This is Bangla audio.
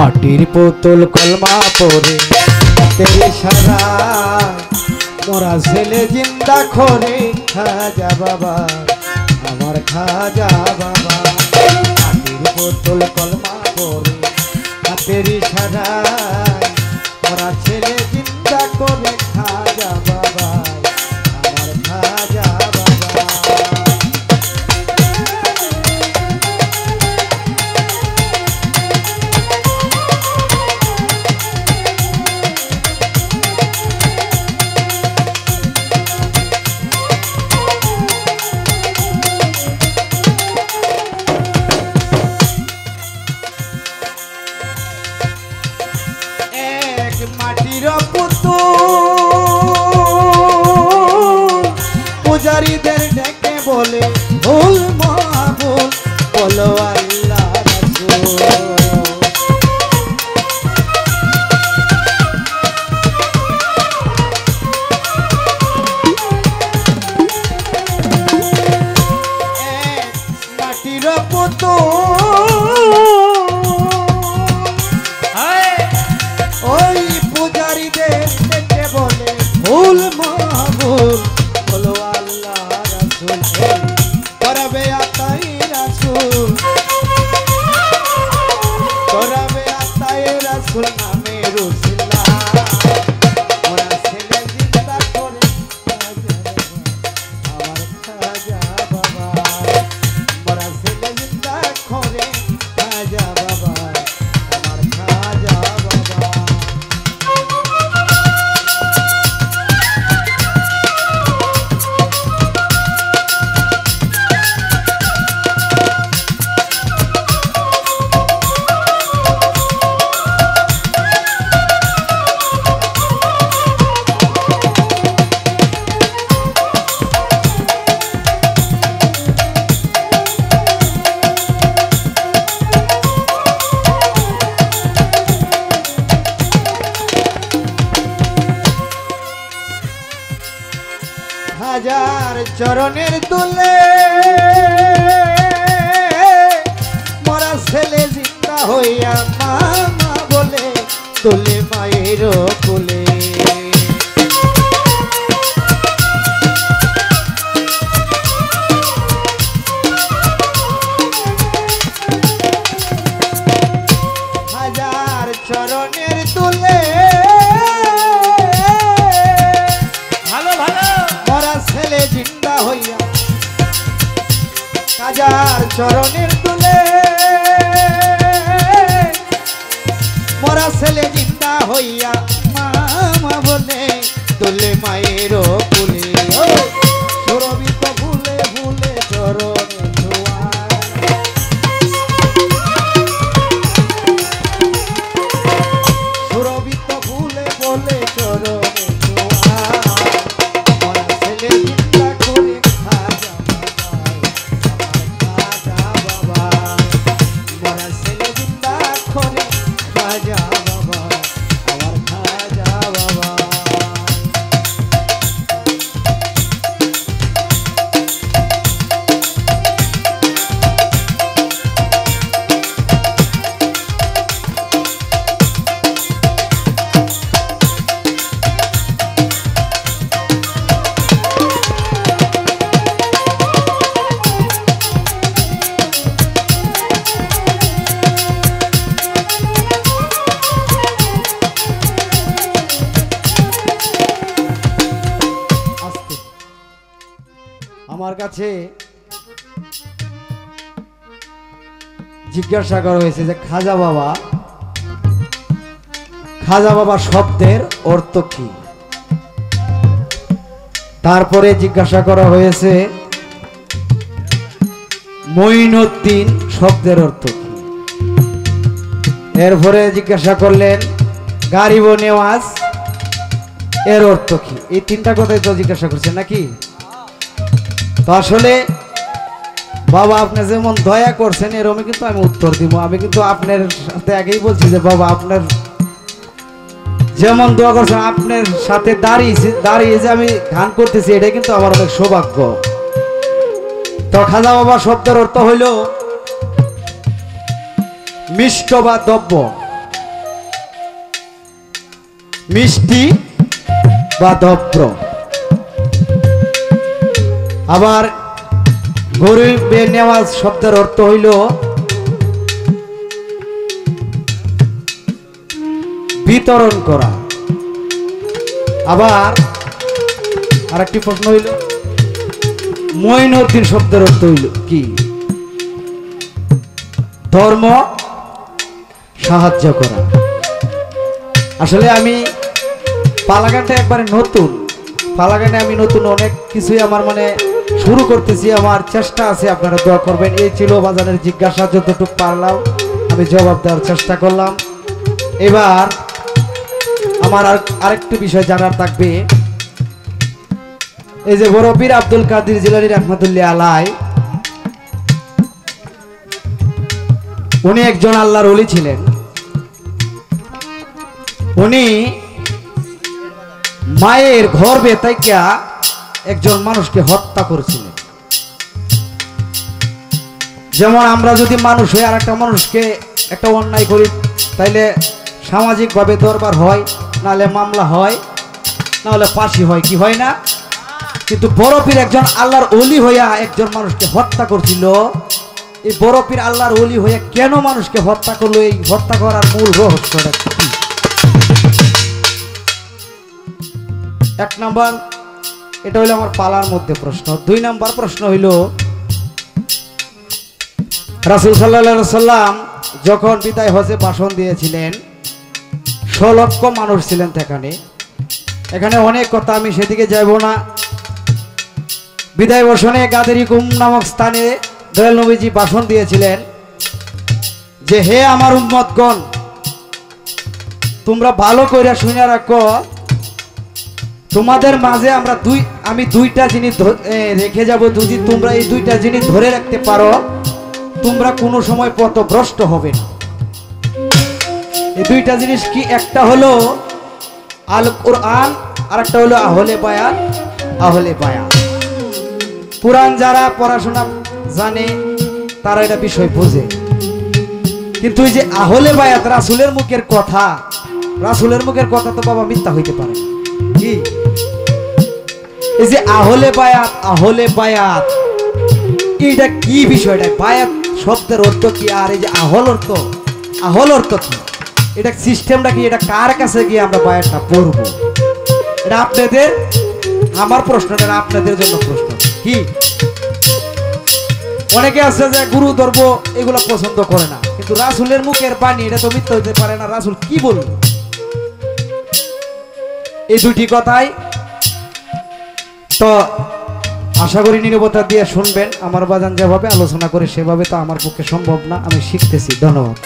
মাটির পুতুল কলমা পরে তেরি সারা মোরা ছেলে জিন্দা করে খাজা বাবা আমার খাজা বাবা মাটির পুতুল কলমা পরে তেরি সারা মোরা ছেলে জিন্দা করে খাজা বাবা আমার খাজা বাবা। মাটির পুতুল পূজারীদের ডেকে বলে ভুল মাহবুল বলো আল্লাহ রাসূল। মাটির পুতুল ওই পূজারীদের ডেকে বলে ভুল মাহবুল বলো আল্লাহ রাসূল করবে আতাই রাসূল করবে আতাই রাসূল নামে রসুল্লাহ ওরা ছেলে জিন্দা করে আমার খাজা বাবা ওরা ছেলে জিন্দা করে খাজা বাবা আমার খাজা বাবা। হাজার চরণের তুলে মরা ছেলে জিন্দা হইয়া মামা বলে তুলে মায়ের কোলে হাজার চরণের তুলে ছেলে জিন্দা হইয়া হাজার চরণের তুলে মরা ছেলে জিন্দা হইয়া মামা বলে তুলে মায়ের কুলে সুরভিত ভুলে ভুলে চরণে ধোয়া সুরভিত ভুলে বলে চরণে ধোয়া আমার কাছে জিজ্ঞাসা করা হয়েছে যে খাজা বাবা শব্দের অর্থ কি। তারপরে জিজ্ঞাসা করা হয়েছে মঈনুদ্দিন শব্দের অর্থ কি। এরপরে জিজ্ঞাসা করলেন গারিব নেওয়াজ এর অর্থ কি। এই তিনটা কথাই তো জিজ্ঞাসা করছেন নাকি। তো আসলে বাবা আপনি যেমন দয়া করছেন এরকম কিন্তু আমি উত্তর দিব। আমি কিন্তু আপনার সাথে আগেই বলছি যে বাবা আপনার যেমন দোয়া করছেন আপনার সাথে দাঁড়িয়ে যে আমি গান করতেছি এটা কিন্তু আমার অনেক সৌভাগ্য। তো খাজা বাবা শব্দের অর্থ হইল মিষ্ট বা দ্রব্য। মিষ্টি বা দপ্র। আবার গরিবে নেওয়াজ শব্দের অর্থ হইল বিতরণ করা। আবার আরেকটি প্রশ্ন হইল মঈনুদ্দিন শব্দের অর্থ হইল কি? ধর্ম সাহায্য করা। আসলে আমি পালাগানটা একবারে নতুন, পালাগানে আমি নতুন, অনেক কিছুই আমার মানে শুরু করতেছি, আমার চেষ্টা আছে, আপনারা দোয়া করবেন। এই ছিল বাজানের জিজ্ঞাসা, যতটুকু পারলাম আমি জবাব দেওয়ার চেষ্টা করলাম। এবার আমার আরেকটু বিষয় জানার থাকবে। এই যে বড় পীর আব্দুল কাদের জিলানী রাহমাতুল্লাহ আলাইহি, উনি একজন আল্লাহর ওলি ছিলেন। উনি মায়ের গর্ভে থেকে একজন মানুষকে হত্যা করেছিলেন। যেমন আমরা যদি মানুষ হয়ে আর একটা মানুষকে একটা অন্যায় করি, তাইলে সামাজিকভাবে দরবার হয়, নাহলে মামলা হয়, নাহলে ফাঁসি হয়, কি হয় না? কিন্তু বড় পীর একজন আল্লাহর ওলি হইয়া একজন মানুষকে হত্যা করছিল। এই বড় পীর আল্লাহর ওলি হইয়া কেন মানুষকে হত্যা করলো, এই হত্যা করার মূল রহস্যটা কি? এক নাম্বার, এটা হইলো আমার পালার মধ্যে প্রশ্ন। দুই নাম্বার প্রশ্ন হইল রাসূল সাল্লাল্লাহু আলাইহি সাল্লাম যখন বিদায় হজে ভাষণ দিয়েছিলেন, 6 লক্ষ মানুষ ছিলেন সেখানে। এখানে অনেক কথা, আমি সেদিকে যাব না। বিদায় ভাষণে গাদেরি কুম নামক স্থানে দয়াল নবীজি ভাষণ দিয়েছিলেন যে, হে আমার উম্মতগণ, তোমরা ভালো কইরা শুনে রাখো, তোমাদের মাঝে আমি দুইটা জিনিস রেখে যাব। যদি তোমরা এই দুইটা জিনিস ধরে রাখতে পারো, তোমরা কোনো সময় পথভ্রষ্ট হবে না। এই দুইটা জিনিস কি? একটা হলো আল কোরআন, আর একটা হলো আহলে বায়াত। আহলে বায়াত, কোরআন যারা পড়াশোনা জানে তারা এটা বিষয় বোঝে, কিন্তু এই যে আহলে বায়াত, রাসূলের মুখের কথা, রাসূলের মুখের কথা তো বাবা মিথ্যা হইতে পারে কি? এই যে আহলে বায়াত, আহলে বায়াত এইটা কি বিষয়টা? বায়াত শব্দের অর্থ কি, আর এই যে আহল অর্থ কি? এটা সিস্টেমটা কি? এটা কার কাছে গিয়ে আমরা বায়াতটা পড়ব? এটা আপনাদের, আমার প্রশ্নটা আপনাদের জন্য প্রশ্ন। কি অনেকে আছে যে গুরু ধর্ম এগুলো পছন্দ করে না, কিন্তু রাসূলের মুখের বাণী এটা তো মিথ্যা হইতে পারে না। রাসূল কি বলল? এই দুটি কথাই তো আশা করি নীরবতা দিয়ে শুনবেন। আমার বাজান যেভাবে আলোচনা করে সেভাবে তো আমার পক্ষে সম্ভব না, আমি শিখতেছি। ধন্যবাদ।